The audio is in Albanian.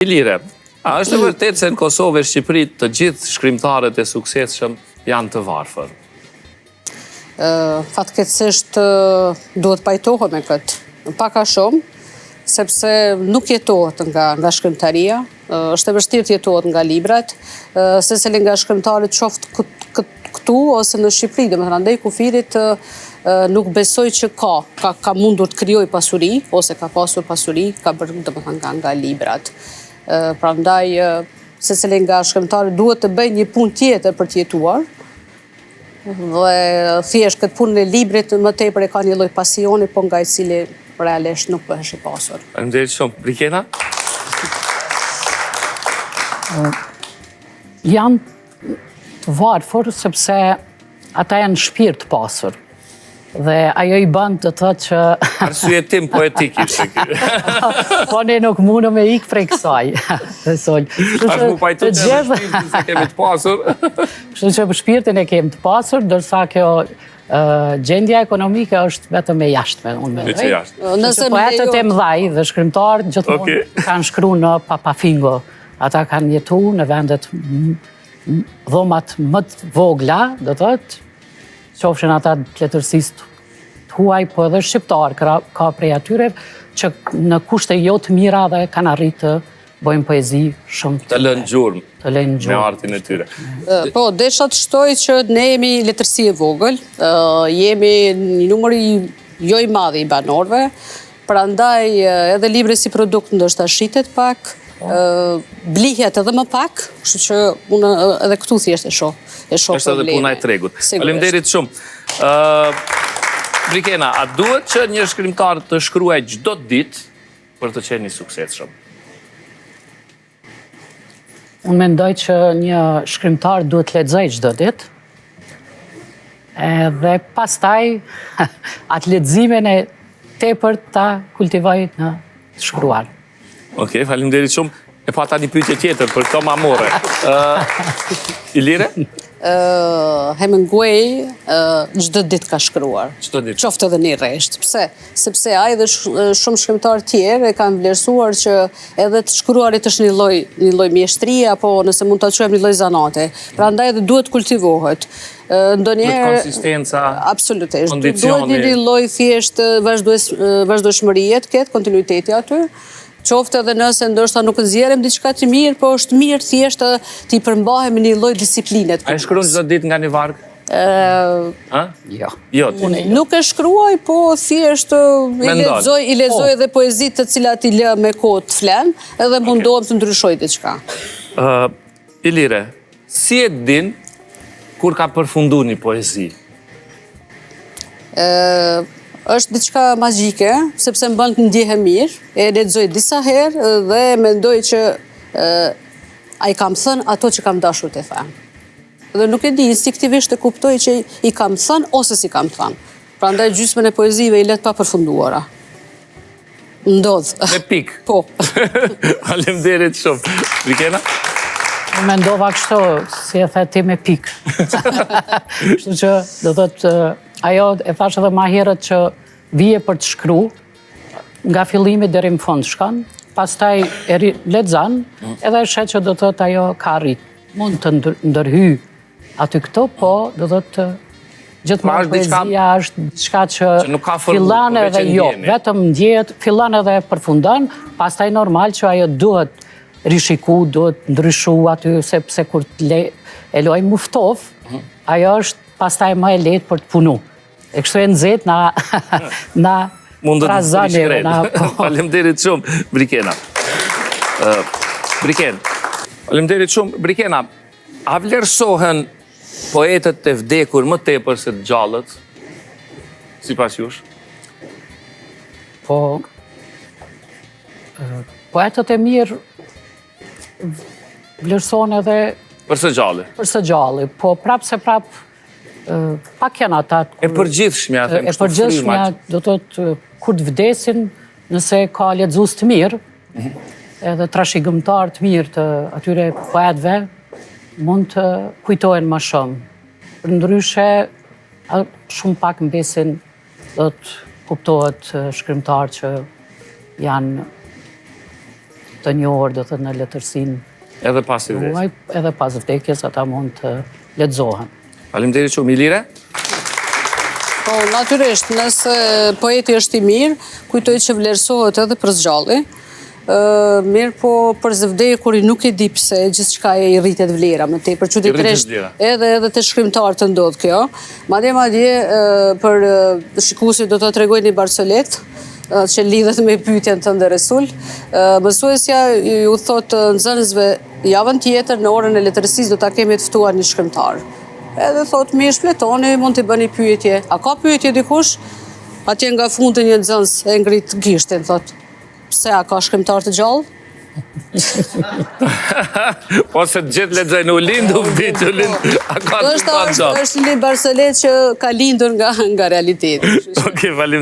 Ilire, a është e vërtet se në Kosovë e Shqipëri të gjithë shkrimtarët e suksesshëm janë të varfër? Fatkeqësisht duhet pajtohem me këtë. Pak a shumë, sepse nuk jetohet nga shkrimtaria, është e vështirë të jetohet nga librat, secili nga shkrimtarët qoftë këtu ose në Shqipëri, domethënë andaj kufirit nuk besoj që ka mundur të krijoj pasuri, ose ka pasur pasuri, ka bërë domethënë nga librat. Prandaj, secili nga shkrimtarët duhet të bëjë një punë tjetër për të jetuar, dhe thjesht këtë punën e librit më tepër e ka një lloj pasioni, po nga i cili realisht nuk është i pasur. Faleminderit shumë. Brikena? Janë të varfër sepse ata janë shpirt të pasur. Dhe ajo i bën të thotë që... Arsye tim poetik ishte ky. Po ne nuk mundëm me ikë prej kësaj. Tash mu pajtu të shpirtin se kemi të pasur. Kështu që shpirtin e kemi të pasur, dërsa kjo gjendja ekonomike është vetëm e jashtme, unë mendoj. Nëse poetët e mëdhaj dhe shkrimtarët gjithmonë kanë shkruar në Papafingo. Ata kanë jetu në vendet dhomat më të vogla, do thotë, qofshin ata të letërsisë të huaj, po edhe shqiptar ka prej atyre që në kushte jo të mira dhe kanë arritë të bojnë poezi shumë të lënë gjurmë me artin e tyre. Po, desha të shtoj që ne jemi letërsi e vogël, jemi një numër jo i madh i banorëve, prandaj edhe libri si produkt ndoshta shitet pak, blihet edhe më pak, kështu që unë edhe këtu thjesht e shoh. Është edhe puna e tregut. Faleminderit shumë. Brikena, a duhet që një shkrimtar të shkruaj çdo ditë për të qenë i suksesshëm? Unë mendoj që një shkrimtar duhet lexojë çdo ditë. Dhe pastaj atë leximin e tepërt ta kultivoj në shkruar. Okej, faleminderit shumë. E pata një pyetje tjetër për këto ma more. Ilire? Hemingway çdo ditë ka shkruar. Çdo ditë. Qoftë edhe një rresht. Pse? Sepse ai dhe shumë shkrimtarë tjerë e kanë vlerësuar që edhe të shkruarit është një lloj mjeshtrie, apo nëse mund ta quajmë një lloj zanate. Prandaj edhe duhet kultivohet. Ndonjëherë konsistenca, absolutisht. kondicioni. Duhet një lloj thjesht vazhdueshmërie të ketë, kontinuiteti aty. Qoftë edhe nëse ndoshta nuk nxjerrim diçka të mirë, po është mirë thjesht të i përmbahemi një lloj disipline. A e shkruan çdo ditë nga një varg? Jo. Jo. Nuk e shkruaj, po thjesht i lexoj edhe poezitë të cilat i lë me kohë të flen, edhe mundohem të ndryshoj diçka. Ilire, si e din kur ka përfunduar një poezi? Është diçka magjike, sepse më bën të ndjehem mirë, e lexoj disa herë dhe mendoj që ai kam thënë ato që kam dashur të them. Dhe nuk e di, instinktivisht e kuptoj që i kam thënë ose si kam thënë. Prandaj gjysmën e poezive i let pa përfunduara. Ndodh. Me pik. Po. Faleminderit shumë. Brikena? Unë mendova kështu, si e the ti me pik. Kështu që do thotë ajo e thash edhe më herët që vije për të shkru, nga fillimi deri në fund shkon, pastaj e lexon, edhe e shet që do thotë ajo ka arrit. Mund të ndërhy aty këto, po do thotë gjithmonë poezia është diçka që fillon edhe jo, vetëm ndjehet, fillon edhe përfundon, pastaj normal që ajo duhet rishiku, duhet ndryshu aty, sepse kur e loj muftof, ajo është pastaj më e lehtë për të punu. E kështu e nëzet na razane. Faleminderit shumë, Brikena. Faleminderit shumë, Brikena. A vlerësohen poetët e vdekur më tepër se të gjallët, sipas jush? Po, poetët e mirë vlerësohen edhe për së gjalli. Për së gjalli, po prapë se prapë pak janë ata... E përgjithshmja, them, e përgjithshmja, do të thotë, kur të vdesin, nëse ka lexues të mirë, edhe trashëgimtar të mirë të atyre poetëve, mund të kujtohen më shumë. Përndryshe, shumë pak mbesin, do të kuptohet shkrimtar që janë të njohur, do thëtë në letërsinë Edhe pas i vdes. tuaj, edhe pas vdekjes ata mund të lexohen. Faleminderit shumë, Ilire. Po, natyrisht, nëse poeti është i mirë, kujtoj që vlerësohet edhe për zgjalli. Mirë po për zëvdekuri nuk e di pse gjithçka e i rritet vlera më tepër çuditërisht edhe të shkrimtarët të ndodh kjo. Madje për shikuesit do të tregoj një barcolet që lidhet me pyetjen tënde Resul. Mësuesja ju thot nxënësve javën tjetër në orën e letërsisë do ta kemi të ftuar një shkrimtar. Edhe thot mirë shpletoni, mund t'i bëni pyetje. A ka pyetje dikush? Atje nga fundi një nxënës e ngrit gishtin, thot. Pse, a ka shkrimtar të gjallë? Ose të gjithë lexojnë u lind, u vdiq, u lind. A ka shkrimtar të gjallë? Është një barcelet që ka lindur nga realiteti. Okej, faleminderit.